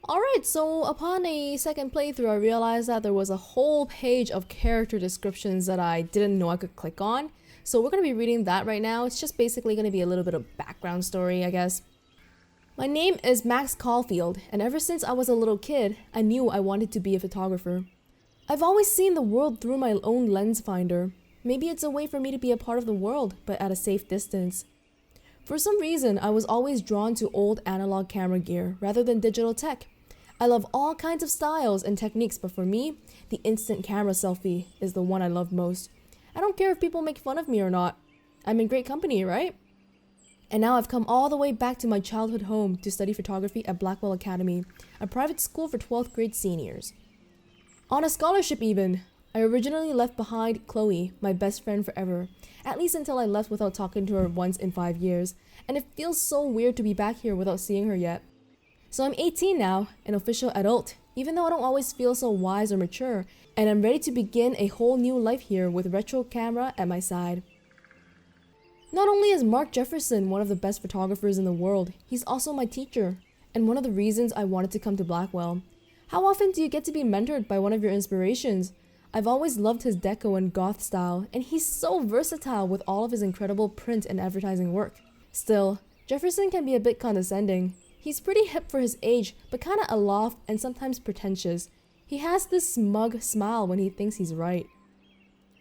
Alright, so upon a second playthrough, I realized that there was a whole page of character descriptions that I didn't know I could click on. So we're going to be reading that right now. It's just basically going to be a little bit of background story, I guess. My name is Max Caulfield, and ever since I was a little kid, I knew I wanted to be a photographer. I've always seen the world through my own lens finder. Maybe it's a way for me to be a part of the world, but at a safe distance. For some reason, I was always drawn to old analog camera gear rather than digital tech. I love all kinds of styles and techniques, but for me, the instant camera selfie is the one I love most. I don't care if people make fun of me or not. I'm in great company, right? And now I've come all the way back to my childhood home to study photography at Blackwell Academy, a private school for 12th grade seniors. On a scholarship even. I originally left behind Chloe, my best friend forever, at least until I left without talking to her once in 5 years, and it feels so weird to be back here without seeing her yet. So I'm 18 now, an official adult, even though I don't always feel so wise or mature, and I'm ready to begin a whole new life here with retro camera at my side. Not only is Mark Jefferson one of the best photographers in the world, he's also my teacher, and one of the reasons I wanted to come to Blackwell. How often do you get to be mentored by one of your inspirations? I've always loved his deco and goth style, and he's so versatile with all of his incredible print and advertising work. Still, Jefferson can be a bit condescending. He's pretty hip for his age, but kinda aloft and sometimes pretentious. He has this smug smile when he thinks he's right.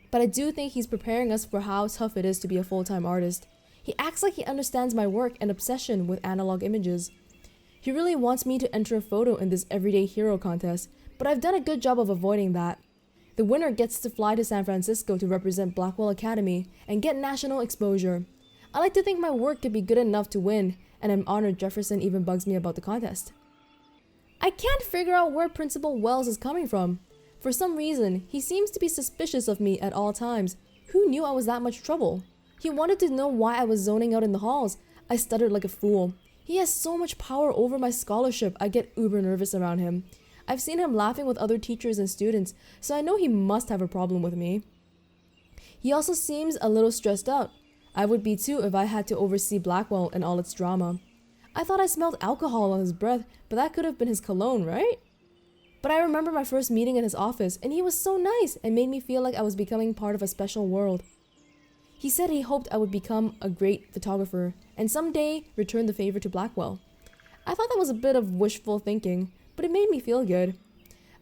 But I do think he's preparing us for how tough it is to be a full-time artist. He acts like he understands my work and obsession with analog images. He really wants me to enter a photo in this Everyday Hero contest, but I've done a good job of avoiding that. The winner gets to fly to San Francisco to represent Blackwell Academy and get national exposure. I like to think my work could be good enough to win, and I'm honored Jefferson even bugs me about the contest. I can't figure out where Principal Wells is coming from. For some reason, he seems to be suspicious of me at all times. Who knew I was that much trouble? He wanted to know why I was zoning out in the halls. I stuttered like a fool. He has so much power over my scholarship, I get uber nervous around him. I've seen him laughing with other teachers and students, so I know he must have a problem with me. He also seems a little stressed out. I would be too if I had to oversee Blackwell and all its drama. I thought I smelled alcohol on his breath, but that could have been his cologne, right? But I remember my first meeting in his office, and he was so nice and made me feel like I was becoming part of a special world. He said he hoped I would become a great photographer and someday return the favor to Blackwell. I thought that was a bit of wishful thinking, but it made me feel good.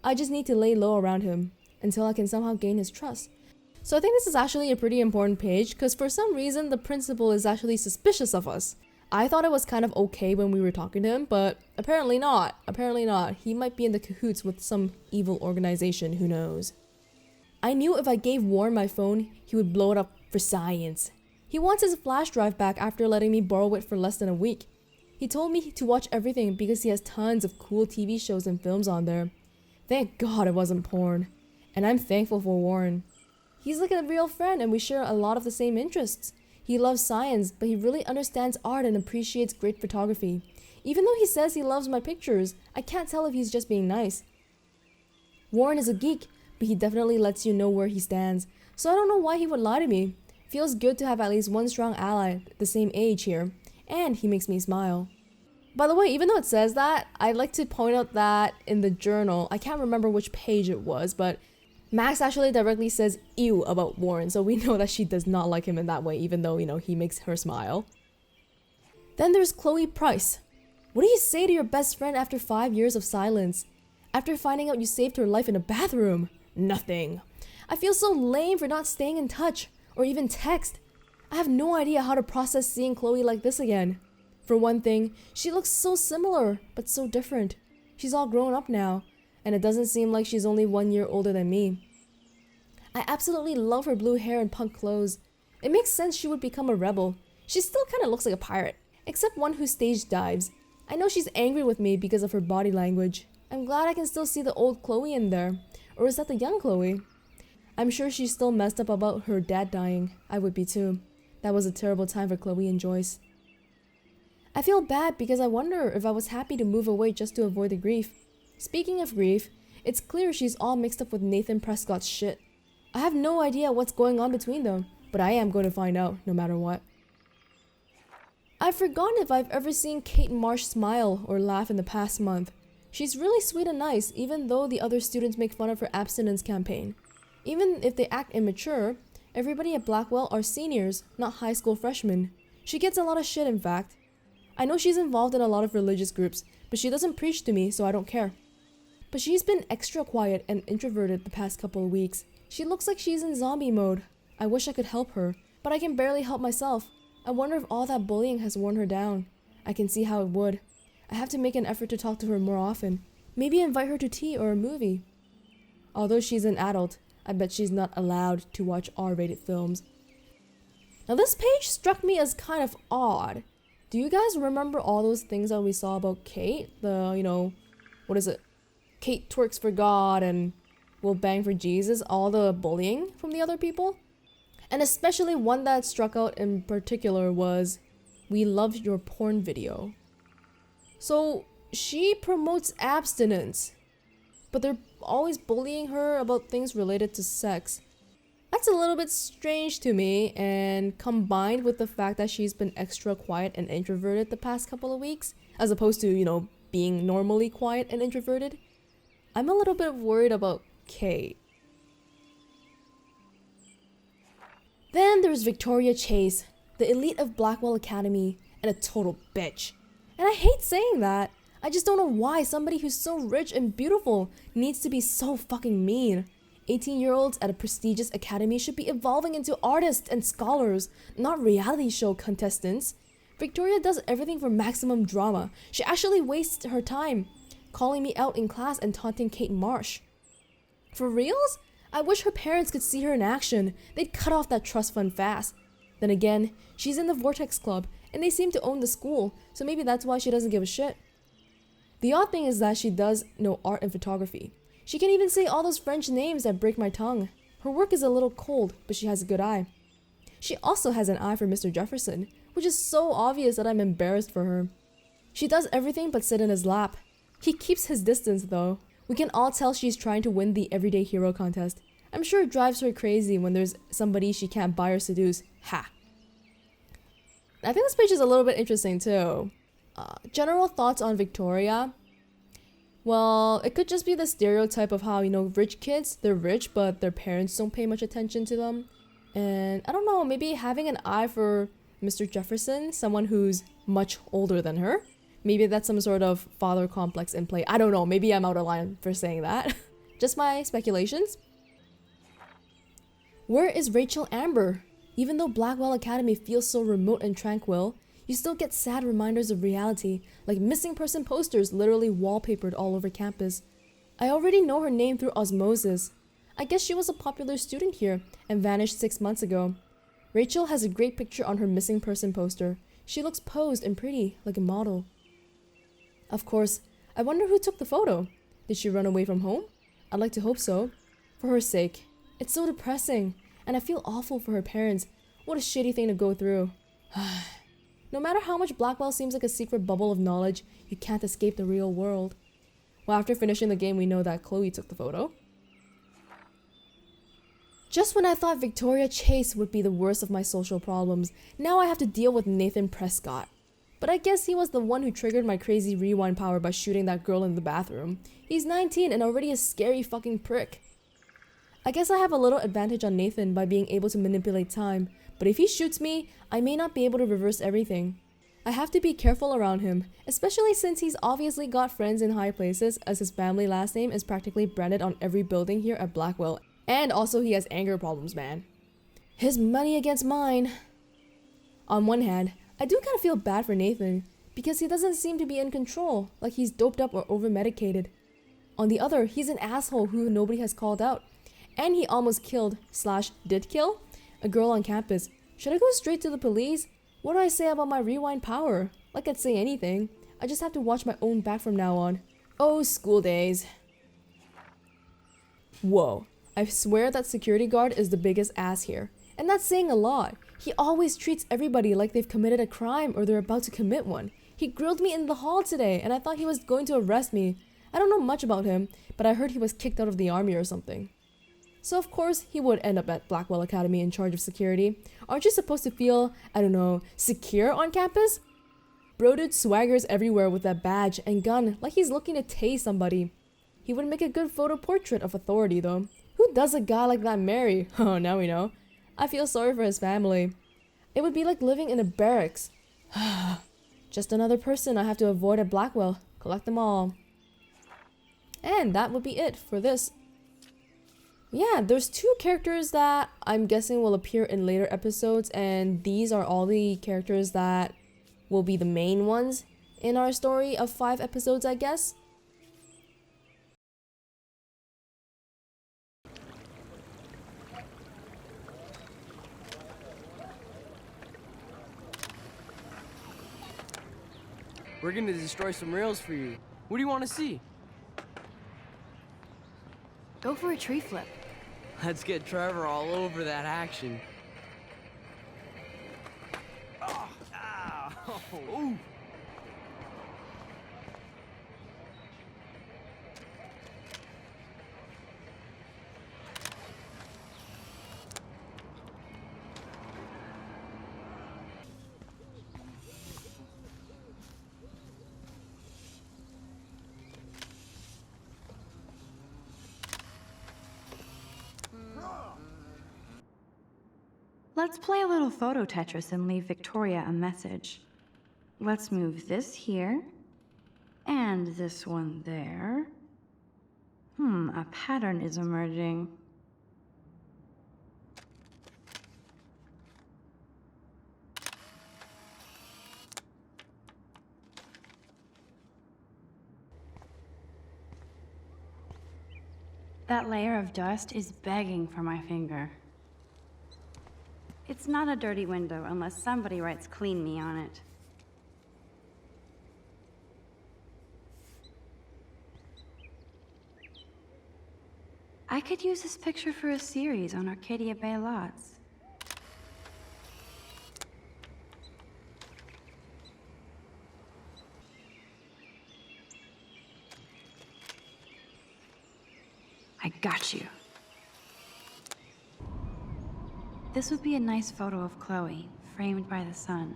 I just need to lay low around him until I can somehow gain his trust. So I think this is actually a pretty important page because for some reason the principal is actually suspicious of us. I thought it was kind of okay when we were talking to him, but apparently not. Apparently not. He might be in the cahoots with some evil organization, who knows. I knew if I gave Warren my phone, he would blow it up for science. He wants his flash drive back after letting me borrow it for less than a week. He told me to watch everything because he has tons of cool TV shows and films on there. Thank God it wasn't porn. And I'm thankful for Warren. He's like a real friend and we share a lot of the same interests. He loves science, but he really understands art and appreciates great photography. Even though he says he loves my pictures, I can't tell if he's just being nice. Warren is a geek, but he definitely lets you know where he stands. So I don't know why he would lie to me. Feels good to have at least one strong ally the same age here. And he makes me smile. By the way, even though it says that, I'd like to point out that in the journal, I can't remember which page it was, but Max actually directly says ew about Warren, so we know that she does not like him in that way, even though, he makes her smile. Then there's Chloe Price. What do you say to your best friend after 5 years of silence? After finding out you saved her life in a bathroom? Nothing. I feel so lame for not staying in touch, or even text. I have no idea how to process seeing Chloe like this again. For one thing, she looks so similar, but so different. She's all grown up now, and it doesn't seem like she's only 1 year older than me. I absolutely love her blue hair and punk clothes. It makes sense she would become a rebel. She still kind of looks like a pirate, except one who stage dives. I know she's angry with me because of her body language. I'm glad I can still see the old Chloe in there. Or is that the young Chloe? I'm sure she's still messed up about her dad dying. I would be too. That was a terrible time for Chloe and Joyce. I feel bad because I wonder if I was happy to move away just to avoid the grief. Speaking of grief, it's clear she's all mixed up with Nathan Prescott's shit. I have no idea what's going on between them, but I am going to find out no matter what. I've forgotten if I've ever seen Kate Marsh smile or laugh in the past month. She's really sweet and nice, even though the other students make fun of her abstinence campaign. Even if they act immature, everybody at Blackwell are seniors, not high school freshmen. She gets a lot of shit, in fact. I know she's involved in a lot of religious groups, but she doesn't preach to me, so I don't care. But she's been extra quiet and introverted the past couple of weeks. She looks like she's in zombie mode. I wish I could help her, but I can barely help myself. I wonder if all that bullying has worn her down. I can see how it would. I have to make an effort to talk to her more often. Maybe invite her to tea or a movie. Although she's an adult, I bet she's not allowed to watch R-rated films. Now this page struck me as kind of odd. Do you guys remember all those things that we saw about Kate? What is it? Kate twerks for God and will bang for Jesus, all the bullying from the other people? And especially one that struck out in particular was, "We loved your porn video." So she promotes abstinence, but they're always bullying her about things related to sex. That's a little bit strange to me, and combined with the fact that she's been extra quiet and introverted the past couple of weeks, as opposed to, being normally quiet and introverted, I'm a little bit worried about Kate. Then there's Victoria Chase, the elite of Blackwell Academy, and a total bitch. And I hate saying that. I just don't know why somebody who's so rich and beautiful needs to be so fucking mean. 18-year-olds at a prestigious academy should be evolving into artists and scholars, not reality show contestants. Victoria does everything for maximum drama. She actually wastes her time calling me out in class and taunting Kate Marsh. For reals? I wish her parents could see her in action. They'd cut off that trust fund fast. Then again, she's in the Vortex Club, and they seem to own the school, so maybe that's why she doesn't give a shit. The odd thing is that she does know art and photography. She can even say all those French names that break my tongue. Her work is a little cold, but she has a good eye. She also has an eye for Mr. Jefferson, which is so obvious that I'm embarrassed for her. She does everything but sit in his lap. He keeps his distance though. We can all tell she's trying to win the Everyday Hero contest. I'm sure it drives her crazy when there's somebody she can't buy or seduce. Ha! I think this page is a little bit interesting too. General thoughts on Victoria. Well, it could just be the stereotype of how, rich kids, they're rich, but their parents don't pay much attention to them. And I don't know, maybe having an eye for Mr. Jefferson, someone who's much older than her. Maybe that's some sort of father complex in play. I don't know, maybe I'm out of line for saying that. Just my speculations. Where is Rachel Amber? Even though Blackwell Academy feels so remote and tranquil, you still get sad reminders of reality, like missing person posters literally wallpapered all over campus. I already know her name through osmosis. I guess she was a popular student here and vanished 6 months ago. Rachel has a great picture on her missing person poster. She looks posed and pretty, like a model. Of course, I wonder who took the photo. Did she run away from home? I'd like to hope so. For her sake. It's so depressing, and I feel awful for her parents. What a shitty thing to go through. No matter how much Blackwell seems like a secret bubble of knowledge, you can't escape the real world. Well, after finishing the game, we know that Chloe took the photo. Just when I thought Victoria Chase would be the worst of my social problems, now I have to deal with Nathan Prescott. But I guess he was the one who triggered my crazy rewind power by shooting that girl in the bathroom. He's 19 and already a scary fucking prick. I guess I have a little advantage on Nathan by being able to manipulate time, but if he shoots me, I may not be able to reverse everything. I have to be careful around him, especially since he's obviously got friends in high places, as his family last name is practically branded on every building here at Blackwell, and also he has anger problems, man. His money against mine. On one hand, I do kind of feel bad for Nathan, because he doesn't seem to be in control, like he's doped up or over-medicated. On the other, he's an asshole who nobody has called out, and he almost killed, / did kill, a girl on campus. Should I go straight to the police? What do I say about my rewind power? Like I'd say anything. I just have to watch my own back from now on. Oh, school days. Whoa, I swear that security guard is the biggest ass here. And that's saying a lot. He always treats everybody like they've committed a crime or they're about to commit one. He grilled me in the hall today and I thought he was going to arrest me. I don't know much about him, but I heard he was kicked out of the army or something. So of course, he would end up at Blackwell Academy in charge of security. Aren't you supposed to feel, I don't know, secure on campus? Bro dude swaggers everywhere with that badge and gun like he's looking to tase somebody. He would make a good photo portrait of authority though. Who does a guy like that marry? Oh, now we know. I feel sorry for his family. It would be like living in a barracks. Just another person I have to avoid at Blackwell. Collect them all. And that would be it for this. Yeah, there's 2 characters that I'm guessing will appear in later episodes, and these are all the characters that will be the main ones in our story of 5 episodes, I guess. We're gonna destroy some rails for you. What do you want to see? Go for a tree flip. Let's get Trevor all over that action. Oh, ow. Ooh. Let's play a little photo Tetris and leave Victoria a message. Let's move this here, and this one there. A pattern is emerging. That layer of dust is begging for my finger. It's not a dirty window unless somebody writes "clean me" on it. I could use this picture for a series on Arcadia Bay lots. I got you. This would be a nice photo of Chloe, framed by the sun.